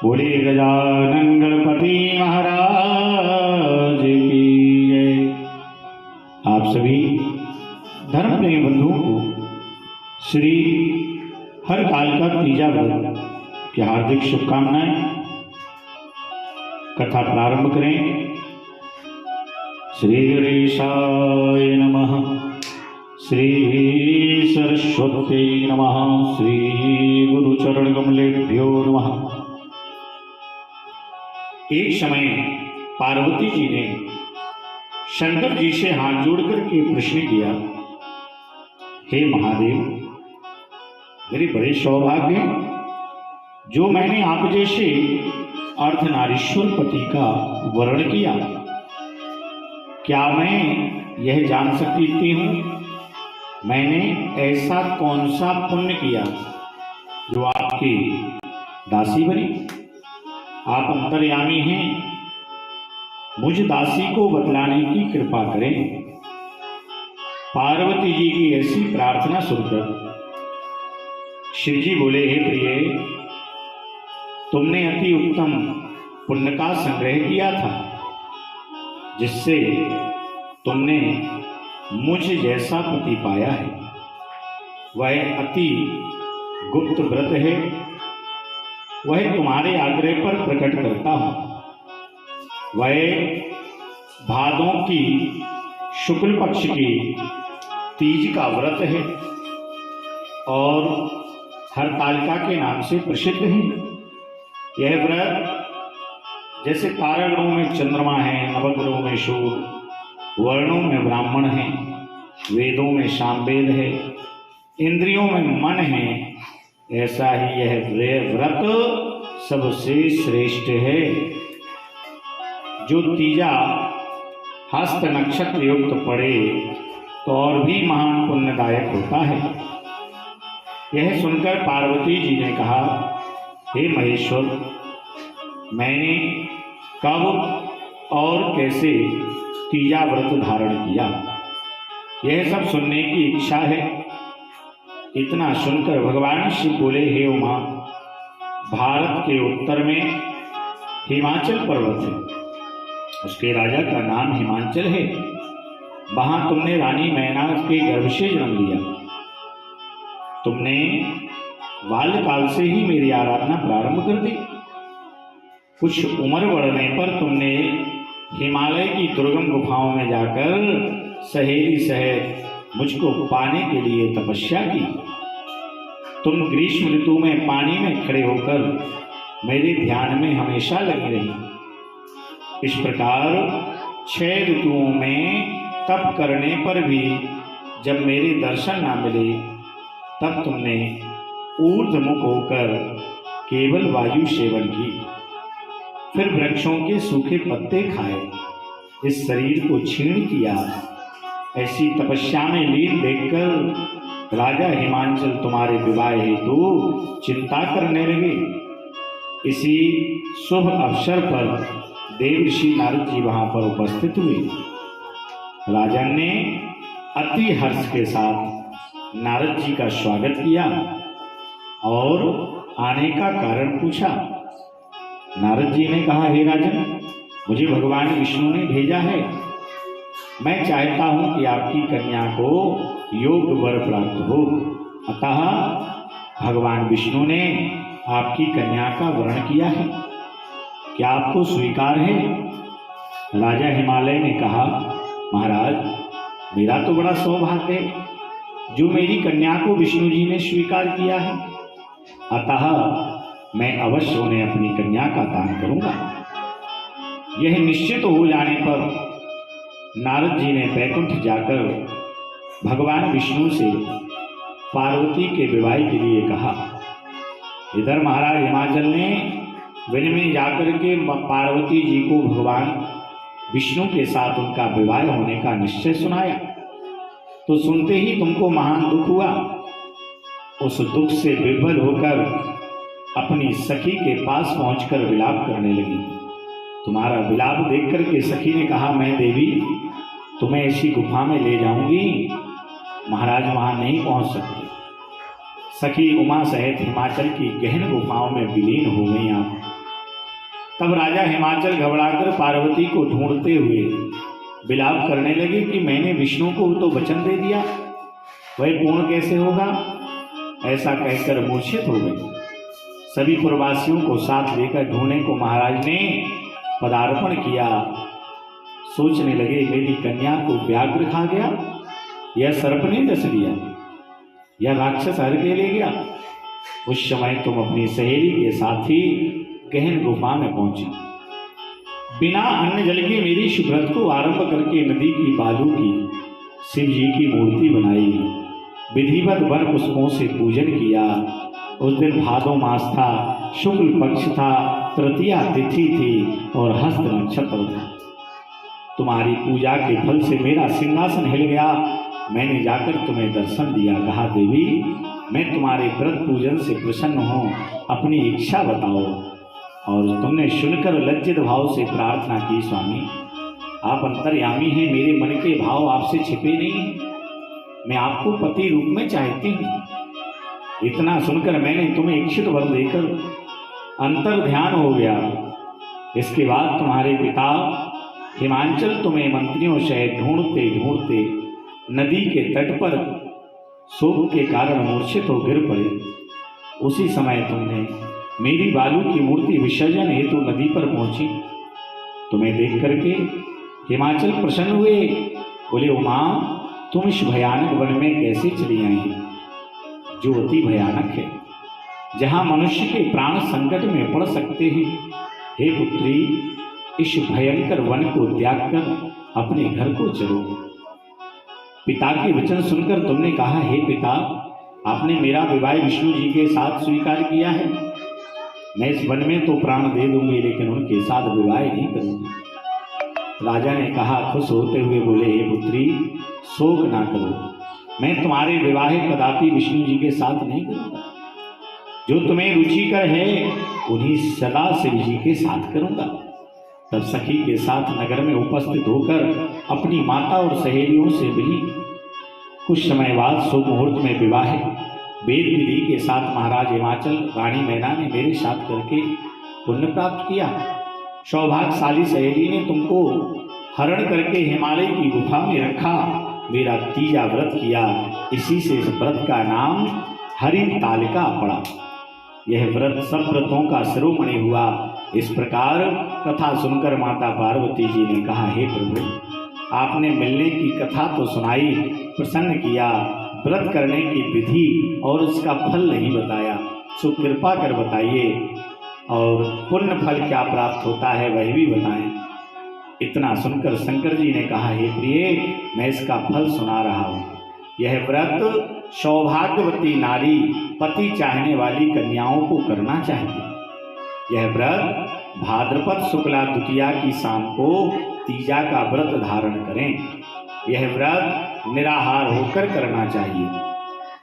बोले गजानन गणपति महाराज की जय। आप सभी धर्म प्रेमी बंधुओं को श्री हरतालिका तीजा व्रत की हार्दिक शुभकामनाएं। कथा प्रारंभ करें। श्री गणेशाय नमः, श्री सरस्वती नमः, श्री गुरुचरण कमलेभ्यो नमः। एक समय पार्वती जी ने शंकर जी से हाथ जोड़कर के प्रश्न किया, हे महादेव, मेरे बड़े सौभाग्य जो मैंने आप जैसे अर्धनारीश्वर पति का वर्ण किया। क्या मैं यह जान सकती हूँ मैंने ऐसा कौन सा पुण्य किया जो आपकी दासी बनी? आप अंतर्यामी हैं, मुझ दासी को बतलाने की कृपा करें। पार्वती जी की ऐसी प्रार्थना सुनकर शिव जी बोले, हे प्रिय, तुमने अति उत्तम पुण्य का संग्रह किया था, जिससे तुमने मुझ जैसा पति पाया है। वह अति गुप्त व्रत है, वह तुम्हारे आग्रह पर प्रकट करता हूं। वह भादों की शुक्ल पक्ष की तीज का व्रत है और हरतालिका के नाम से प्रसिद्ध है। यह व्रत जैसे तारागणों में चंद्रमा है, नवग्रहों में सूर्य, वर्णों में ब्राह्मण है, वेदों में सामवेद है, इंद्रियों में मन है, ऐसा ही यह व्रत सबसे श्रेष्ठ है। जो तीजा हस्त नक्षत्र युक्त पड़े तो और भी महान पुण्यदायक होता है। यह सुनकर पार्वती जी ने कहा, हे महेश्वर, मैंने कब और कैसे तीजा व्रत धारण किया, यह सब सुनने की इच्छा है। इतना सुनकर भगवान शिव बोले, हे उमा, भारत के उत्तर में हिमाचल पर्वत है, उसके राजा का नाम हिमांचल है। वहां तुमने रानी मैना के गर्भ से जन्म लिया। तुमने बाल्यकाल से ही मेरी आराधना प्रारंभ कर दी। कुछ उम्र बढ़ने पर तुमने हिमालय की दुर्गम गुफाओं में जाकर सहेली सहित मुझको पाने के लिए तपस्या की। तुम ग्रीष्म ऋतु में पानी में खड़े होकर मेरे ध्यान में हमेशा लगी रही। इस प्रकार 6 ऋतुओं में तप करने पर भी जब मेरे दर्शन ना मिले, तब तुमने ऊर्ध्वमुख होकर केवल वायु सेवन की, फिर वृक्षों के सूखे पत्ते खाए, इस शरीर को क्षीण किया। ऐसी तपस्या में लीन देखकर राजा हिमांचल तुम्हारे विवाह हेतु चिंता करने लगे। इसी शुभ अवसर पर देवर्षि नारद जी वहां पर उपस्थित हुए। राजन ने अति हर्ष के साथ नारद जी का स्वागत किया और आने का कारण पूछा। नारद जी ने कहा, हे राजन, मुझे भगवान विष्णु ने भेजा है। मैं चाहता हूं कि आपकी कन्या को योग वर प्राप्त हो, अतः भगवान विष्णु ने आपकी कन्या का वर्ण किया है। क्या आपको स्वीकार है? राजा हिमालय ने कहा, महाराज, मेरा तो बड़ा सौभाग्य है जो मेरी कन्या को विष्णु जी ने स्वीकार किया है, अतः मैं अवश्य उन्हें अपनी कन्या का दान करूंगा। यह निश्चित हो जाने पर नारद जी ने बैकुंठ जाकर भगवान विष्णु से पार्वती के विवाह के लिए कहा। इधर महाराज हिमाचल ने वन में जाकर के पार्वती जी को भगवान विष्णु के साथ उनका विवाह होने का निश्चय सुनाया। तो सुनते ही तुमको महान दुख हुआ। उस दुख से विभल होकर अपनी सखी के पास पहुंचकर विलाप करने लगी। तुम्हारा विलाप देख करके सखी ने कहा, मैं देवी तुम्हें ऐसी गुफा में ले जाऊंगी, महाराज वहां नहीं पहुंच सकते। सखी उमा सहित हिमाचल की गहन गुफाओं में विलीन हो गई। आप तब राजा हिमाचल घबराकर पार्वती को ढूंढते हुए विलाप करने लगे कि मैंने विष्णु को तो वचन दे दिया, वह पूर्ण कैसे होगा। ऐसा कहकर मूर्छित हो गए। सभी पुरवासियों को साथ लेकर ढूंढने को महाराज ने पदार्पण किया। सोचने लगे मेरी कन्या को व्याघ्र खा गया, यह सर्प ने डस लिया, यह राक्षस हर के ले गया। उस समय तुम अपनी सहेली के साथ ही गहन गुफा में पहुंची। बिना अन्न जल के मेरी शुभ्रत को आरंभ करके नदी की बालू की शिव जी की मूर्ति बनाई, विधिवत वन पुष्पों से पूजन किया। उस दिन भादो मास था, शुक्ल पक्ष था, तृतीया तिथि थी और हस्त नक्षत्र था। तुम्हारी पूजा के फल से मेरा सिंहासन हिल गया। मैंने जाकर तुम्हें दर्शन दिया, कहा देवी मैं तुम्हारे व्रत पूजन से प्रसन्न हूँ, अपनी इच्छा बताओ। और तुमने सुनकर लज्जित भाव से प्रार्थना की, स्वामी आप अंतर्यामी हैं, मेरे मन के भाव आपसे छिपे नहीं हैं, मैं आपको पति रूप में चाहती हूँ। इतना सुनकर मैंने तुम्हें इच्छित वर देकर अंतर ध्यान हो गया। इसके बाद तुम्हारे पिता हिमाचल तुम्हें मंत्रियों सहित ढूंढते ढूंढते नदी के तट पर शोक के कारण मूर्छित हो गिर पड़े। उसी समय तुमने मेरी बालू की मूर्ति विसर्जन हेतु नदी पर पहुंची। तुम्हें देख करके हिमाचल प्रसन्न हुए, बोले उमा तुम इस भयानक वन में कैसे चली आई, जो अति भयानक है, जहां मनुष्य के प्राण संकट में पड़ सकते हैं। हे पुत्री इस भयंकर वन को त्याग कर अपने घर को चलो। पिता के वचन सुनकर तुमने कहा, हे पिता आपने मेरा विवाह विष्णु जी के साथ स्वीकार किया है, मैं इस वन में तो प्राण दे दूंगी लेकिन उनके साथ विवाह नहीं करूंगी। राजा ने कहा खुश होते हुए, बोले हे पुत्री शोक ना करो, मैं तुम्हारे विवाह कदापि विष्णु जी के साथ नहीं करूंगा, जो तुम्हें रुचिकर है उन्हीं सदा शिव जी के साथ करूंगा। तब सखी के साथ नगर में उपस्थित होकर अपनी माता और सहेलियों से मिली। कुछ समय बाद शुभ मुहूर्त में विवाह वेद विधि के साथ महाराज हिमाचल रानी मैना ने मेरे साथ करके पुण्य प्राप्त किया। सौभाग्यशाली सहेली ने तुमको हरण करके हिमालय की गुफा में रखा, मेरा तीजा व्रत किया, इसी से इस व्रत का नाम हरितालिका पड़ा। यह व्रत सब व्रतों का शिरोमणि हुआ। इस प्रकार कथा सुनकर माता पार्वती जी ने कहा, हे प्रभु आपने मिलने की कथा तो सुनाई, प्रसन्न किया, व्रत करने की विधि और उसका फल नहीं बताया, सो कृपा कर बताइए और पुण्य फल क्या प्राप्त होता है वह भी बताएं। इतना सुनकर शंकर जी ने कहा, हे प्रिय मैं इसका फल सुना रहा हूँ। यह व्रत सौभाग्यवती नारी पति चाहने वाली कन्याओं को करना चाहिए। यह व्रत भाद्रपद शुक्ला द्वितीया की शाम को तीजा का व्रत धारण करें। यह व्रत निराहार होकर करना चाहिए।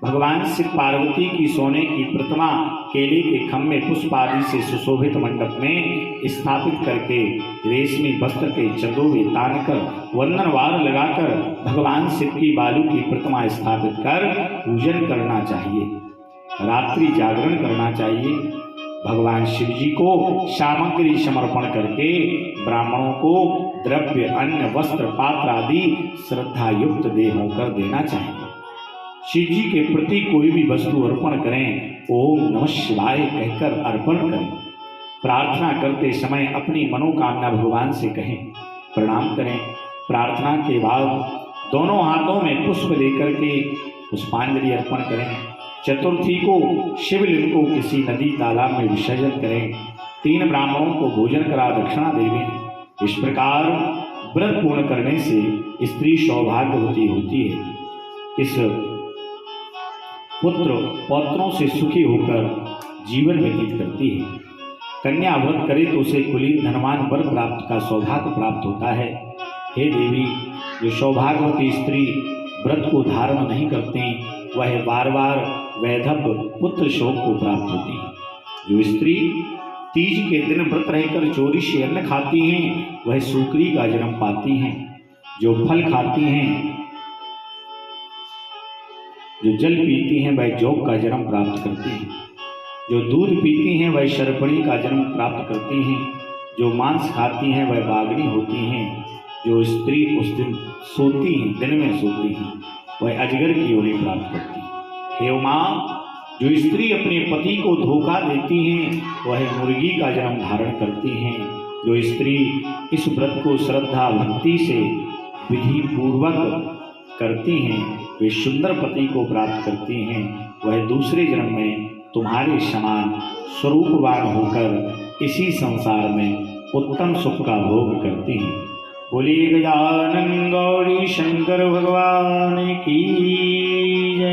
भगवान शिव पार्वती की सोने की प्रतिमा केले के खम्भे पुष्प आदि से सुशोभित मंडप में स्थापित करके रेशमी वस्त्र के चंदोवे तान कर वंदनवार लगाकर भगवान शिव की बालू की प्रतिमा स्थापित कर पूजन करना चाहिए। रात्रि जागरण करना चाहिए। भगवान शिव जी को सामग्री समर्पण करके ब्राह्मणों को द्रव्य अन्न वस्त्र पात्र आदि श्रद्धा युक्त देह होकर देना चाहिए। शिव जी के प्रति कोई भी वस्तु अर्पण करें, ओम नमः शिवाय कहकर अर्पण करें। प्रार्थना करते समय अपनी मनोकामना भगवान से कहें, प्रणाम करें। प्रार्थना के बाद दोनों हाथों में पुष्प लेकर के पुष्पांजलि अर्पण करें। चतुर्थी को शिवलिंग को किसी नदी तालाब में विसर्जन करें। 3 ब्राह्मणों को भोजन करा दक्षिणा देवें। इस प्रकार व्रत पूर्ण करने से स्त्री सौभाग्यवती होती है। इस पुत्र पौत्रों से सुखी होकर जीवन व्यतीत करती है। कन्या व्रत करे तो उसे कुलीन धनवान वर प्राप्त का सौभाग्य प्राप्त होता है। हे देवी, जो सौभाग्यवती स्त्री व्रत को धारण नहीं करते वह बार बार वैधव्य पुत्र शोक को प्राप्त होती है। जो स्त्री तीज के दिन व्रत रहकर चोरी से अन्न खाती हैं वह सूकरी का जन्म पाती हैं। जो फल खाती हैं, जो जल पीती हैं वह जोग का जन्म प्राप्त करती हैं। जो दूध पीती हैं वह शर्पणी का जन्म प्राप्त करती हैं। जो मांस खाती हैं वह बागनी होती हैं, जो स्त्री उस दिन सोती हैं, दिन में सोती हैं, वह अजगर की योनि प्राप्त करती है। हे उमा, जो स्त्री अपने पति को धोखा देती हैं वह मुर्गी का जन्म धारण करती हैं। जो स्त्री इस व्रत को श्रद्धा भक्ति से विधि पूर्वक करती हैं वे सुंदर पति को प्राप्त करती हैं। वह दूसरे जन्म में तुम्हारे समान स्वरूपवान होकर इसी संसार में उत्तम सुख का भोग करती हैं। बोलिए गजानन गौरी शंकर भगवान की जय।